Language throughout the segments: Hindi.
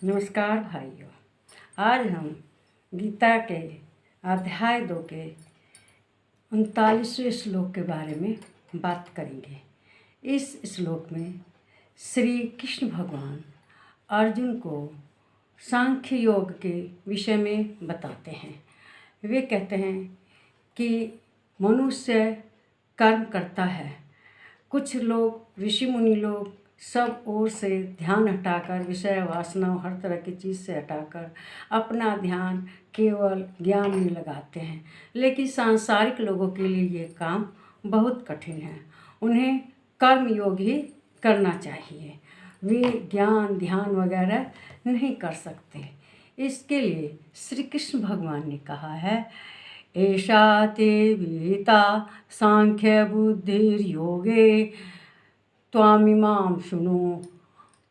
नमस्कार भाइयों। आज हम गीता के अध्याय 2 के 39वें श्लोक के बारे में बात करेंगे। इस श्लोक में श्री कृष्ण भगवान अर्जुन को सांख्य योग के विषय में बताते हैं। वे कहते हैं कि मनुष्य कर्म करता है। कुछ लोग ऋषि मुनि लोग सब ओर से ध्यान हटाकर विषय वासना हर तरह की चीज़ से हटाकर अपना ध्यान केवल ज्ञान में लगाते हैं। लेकिन सांसारिक लोगों के लिए ये काम बहुत कठिन है। उन्हें कर्म योग ही करना चाहिए। वे ज्ञान ध्यान वगैरह नहीं कर सकते। इसके लिए श्री कृष्ण भगवान ने कहा है, एषा ते विहिता सांख्य बुद्धिर्योगे त्वामिमां शृणु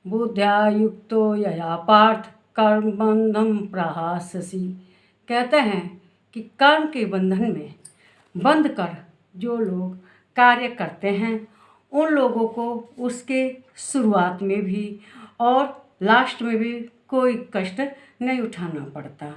बुद्ध्या युक्तो यया पार्थ कर्म बंधम प्रहास्यसि। कहते हैं कि कर्म के बंधन में बंध कर जो लोग कार्य करते हैं उन लोगों को उसके शुरुआत में भी और लास्ट में भी कोई कष्ट नहीं उठाना पड़ता।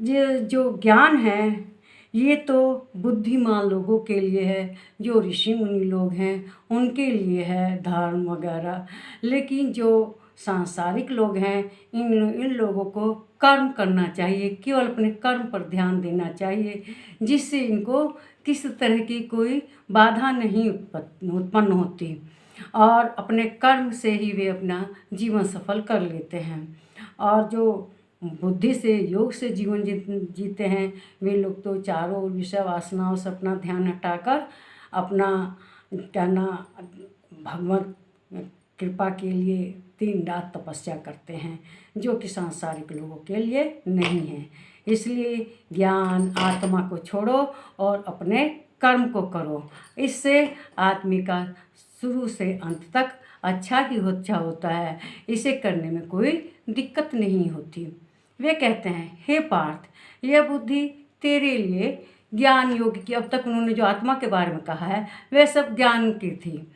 ये जो ज्ञान है ये तो बुद्धिमान लोगों के लिए है, जो ऋषि मुनि लोग हैं उनके लिए है धर्म वगैरह। लेकिन जो सांसारिक लोग हैं इन लोगों को कर्म करना चाहिए, केवल अपने कर्म पर ध्यान देना चाहिए, जिससे इनको किसी तरह की कोई बाधा नहीं उत्पन्न होती और अपने कर्म से ही वे अपना जीवन सफल कर लेते हैं। और जो बुद्धि से योग से जीवन जीते हैं वे लोग तो चारों ओर विषय वासनाओं से अपना ध्यान हटाकर अपना कहना भगवत कृपा के लिए दिन रात तपस्या करते हैं, जो कि सांसारिक लोगों के लिए नहीं है। इसलिए ज्ञान आत्मा को छोड़ो और अपने कर्म को करो। इससे आदमी का शुरू से अंत तक अच्छा होता है। इसे करने में कोई दिक्कत नहीं होती। वे कहते हैं, हे पार्थ, यह बुद्धि तेरे लिए ज्ञान योग की, अब तक उन्होंने जो आत्मा के बारे में कहा है वह सब ज्ञान की थी,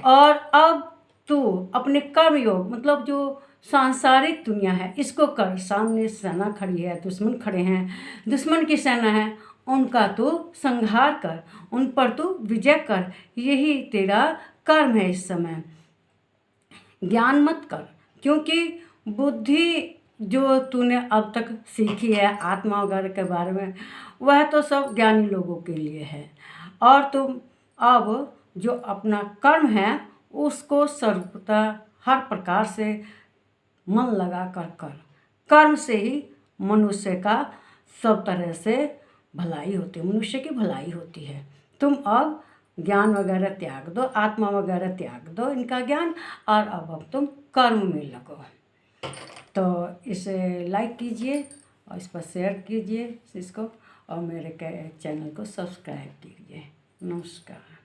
और अब तू अपने कर्म योग मतलब जो सांसारिक दुनिया है इसको कर। सामने सेना खड़ी है, दुश्मन खड़े हैं, दुश्मन की सेना है, उनका तू संहार कर, उन पर तू विजय कर। यही तेरा कर्म है। इस समय ज्ञान मत कर, क्योंकि बुद्धि जो तूने अब तक सीखी है आत्मा वगैरह के बारे में वह तो सब ज्ञानी लोगों के लिए है। और तुम अब जो अपना कर्म है उसको सर्वथा हर प्रकार से मन लगा कर कर्म से ही मनुष्य का सब तरह से भलाई होती है, मनुष्य की भलाई होती है। तुम अब ज्ञान वगैरह त्याग दो, आत्मा वगैरह त्याग दो इनका ज्ञान, और अब तुम कर्म में लगो। तो इसे लाइक कीजिए और इस पर शेयर कीजिए इसको, और मेरे चैनल को सब्सक्राइब कीजिए। नमस्कार।